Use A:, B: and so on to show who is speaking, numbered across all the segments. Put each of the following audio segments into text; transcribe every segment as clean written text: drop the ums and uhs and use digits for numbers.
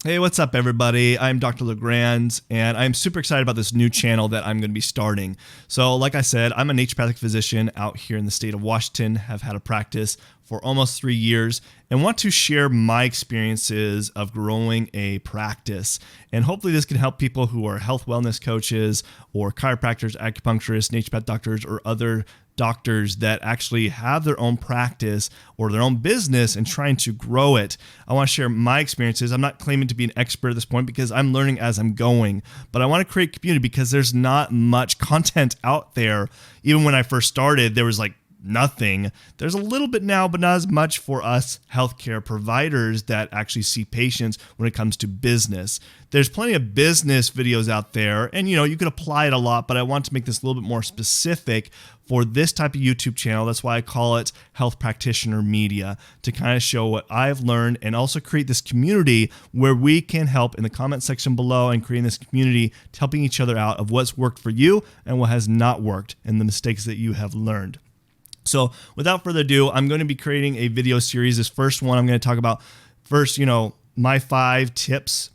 A: Hey, what's up, everybody? I'm Dr. LeGrand, and I'm super excited about this new channel that I'm going to be starting. So, like I said, I'm a naturopathic physician out here in the state of Washington, have had a practice for almost 3 years, and want to share my experiences of growing a practice. And hopefully this can help people who are health wellness coaches or chiropractors, acupuncturists, naturopath doctors, or other doctors that actually have their own practice or their own business and trying to grow it. I want to share my experiences. I'm not claiming to be an expert at this point because I'm learning as I'm going, but I want to create community because there's not much content out there. Even when I first started, there was like nothing. There's a little bit now, but not as much for us healthcare providers that actually see patients when it comes to business. There's plenty of business videos out there, and you could apply it a lot, but I want to make this a little bit more specific for this type of YouTube channel. That's why I call it Health Practitioner Media, to kind of show what I've learned and also create this community where we can help in the comment section below and creating this community, helping each other out of what's worked for you and what has not worked and the mistakes that you have learned. So without further ado, I'm going to be creating a video series. This first one, I'm going to talk about first, my 5 tips.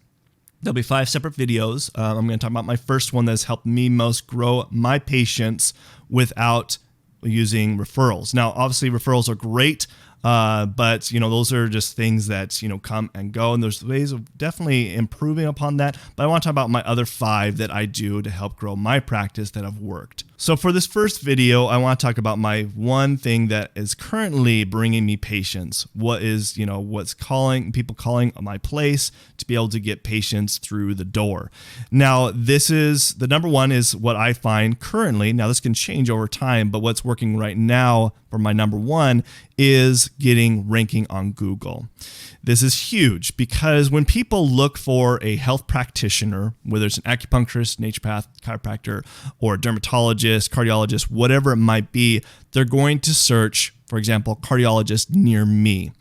A: There'll be 5 separate videos. I'm going to talk about my first one that's helped me most grow my patients without using referrals. Now, obviously referrals are great, but those are just things that come and go, and there's ways of definitely improving upon that. But I want to talk about my other 5 that I do to help grow my practice that have worked. So for this first video, I want to talk about my one thing that is currently bringing me patients. What is, what's people calling my place to be able to get patients through the door. Now, this is the number one is what I find currently. Now, this can change over time, but what's working right now for my number one is getting ranking on Google. This is huge because when people look for a health practitioner, whether it's an acupuncturist, naturopath, chiropractor, or a dermatologist, cardiologist, whatever it might be, they're going to search, for example, cardiologist near me.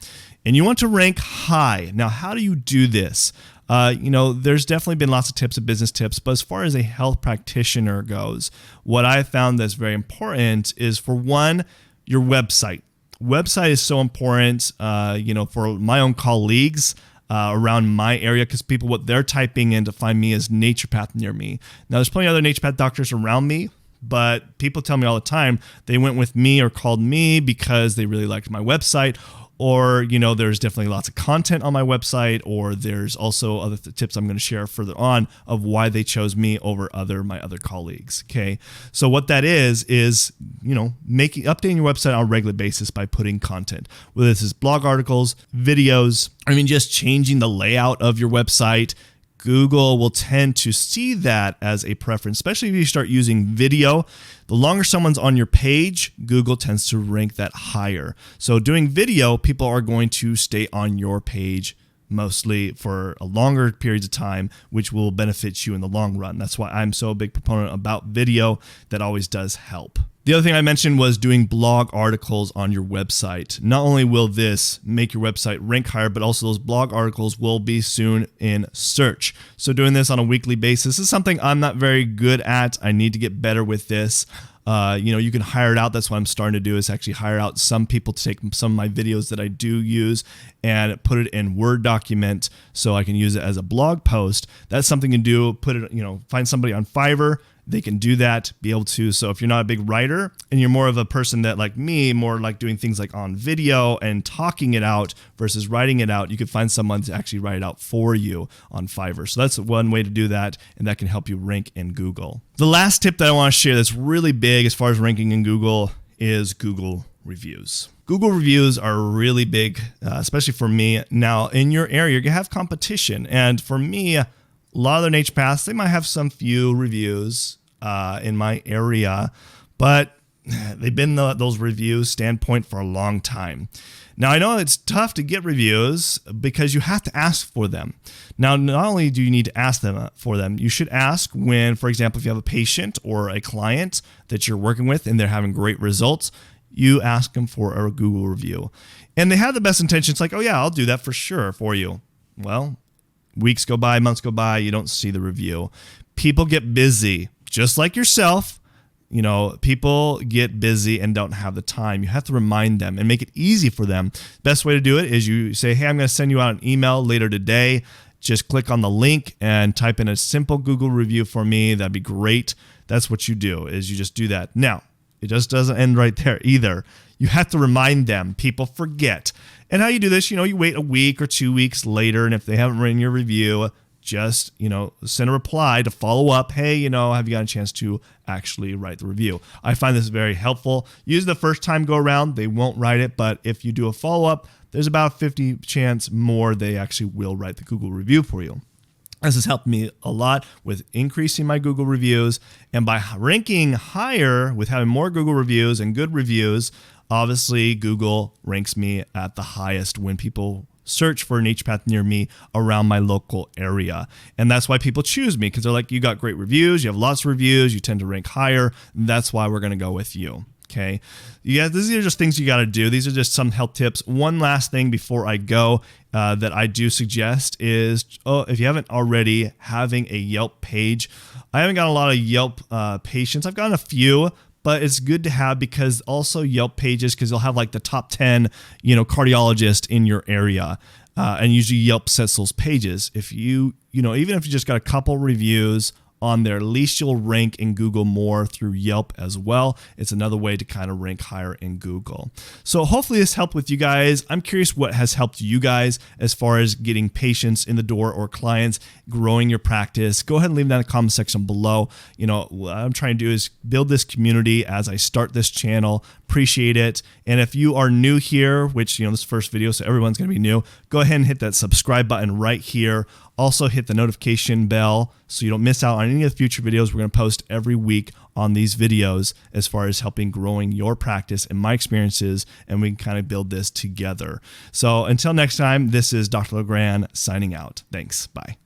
A: And you want to rank high. Now, how do you do this? There's definitely been lots of tips and business tips, but as far as a health practitioner goes, what I found that's very important is, for one, your website. Website is so important, for my own colleagues around my area, because people, what they're typing in to find me is naturopath near me. Now, there's plenty of other naturopath doctors around me, but people tell me all the time they went with me or called me because they really liked my website. Or, there's definitely lots of content on my website, or there's also other tips I'm going to share further on of why they chose me over my other colleagues. Okay. So what that is, updating your website on a regular basis by putting content, whether this is blog articles, videos, just changing the layout of your website. Google will tend to see that as a preference, especially if you start using video. The longer someone's on your page, Google tends to rank that higher. So doing video, people are going to stay on your page mostly for a longer periods of time, which will benefit you in the long run. That's why I'm so a big proponent about video. That always does help. The other thing I mentioned was doing blog articles on your website. Not only will this make your website rank higher, but also those blog articles will be soon in search. So doing this on a weekly basis is something I'm not very good at. I need to get better with this. You can hire it out. That's what I'm starting to do, is actually hire out some people to take some of my videos that I do use and put it in Word document so I can use it as a blog post. That's something to do. Put it, find somebody on Fiverr. They can do that, be able to. So if you're not a big writer and you're more of a person that, like me, more like doing things like on video and talking it out versus writing it out, you could find someone to actually write it out for you on Fiverr. So that's one way to do that, and that can help you rank in Google. The last tip that I want to share that's really big as far as ranking in Google is Google reviews. Google reviews are really big, especially for me. Now, in your area, you're going to have competition. And for me, a lot of the naturopaths, they might have some few reviews in my area, but they've been those reviews standpoint for a long time. Now, I know it's tough to get reviews because you have to ask for them. Now, not only do you need to ask them for them, you should ask when, for example, if you have a patient or a client that you're working with and they're having great results, you ask them for a Google review. And they have the best intentions, like, oh yeah, I'll do that for sure for you. Well, weeks go by, months go by, you don't see the review. People get busy. Just like yourself, people get busy and don't have the time. You have to remind them and make it easy for them. Best way to do it is you say, hey, I'm going to send you out an email later today. just click on the link and type in a simple Google review for me. That'd be great. That's what you do, is you just do that. Now, it just doesn't end right there either. You have to remind them. People forget. And how you do this, you wait a week or 2 weeks later, and if they haven't written your review, just, send a reply to follow up. Hey, have you got a chance to actually write the review? I find this very helpful. Use the first time go around, they won't write it, but if you do a follow-up, there's about a 50 chance more they actually will write the Google review for you. This has helped me a lot with increasing my Google reviews, and by ranking higher with having more Google reviews and good reviews, obviously Google ranks me at the highest when people search for an HPath near me around my local area. And that's why people choose me, because they're like, you got great reviews, you have lots of reviews, you tend to rank higher. That's why we're going to go with you. Okay. Yeah, these are just things you got to do. These are just some help tips. One last thing before I go that I do suggest is, if you haven't already, having a Yelp page. I haven't got a lot of Yelp patients. I've gotten a few, but it's good to have, because also Yelp pages, because they'll have like the top 10, cardiologists in your area. And usually Yelp sets those pages. If even if you just got a couple reviews on there, at least you'll rank in Google more through Yelp as well. It's another way to kind of rank higher in Google. So hopefully this helped with you guys. I'm curious what has helped you guys as far as getting patients in the door or clients, growing your practice. Go ahead and leave that in the comment section below. What I'm trying to do is build this community as I start this channel. Appreciate it. And if you are new here, which, this first video, so everyone's going to be new, go ahead and hit that subscribe button right here. Also hit the notification bell so you don't miss out on any of the future videos we're going to post every week on these videos, as far as helping growing your practice and my experiences, and we can kind of build this together. So until next time, this is Dr. Legrand signing out. Thanks. Bye.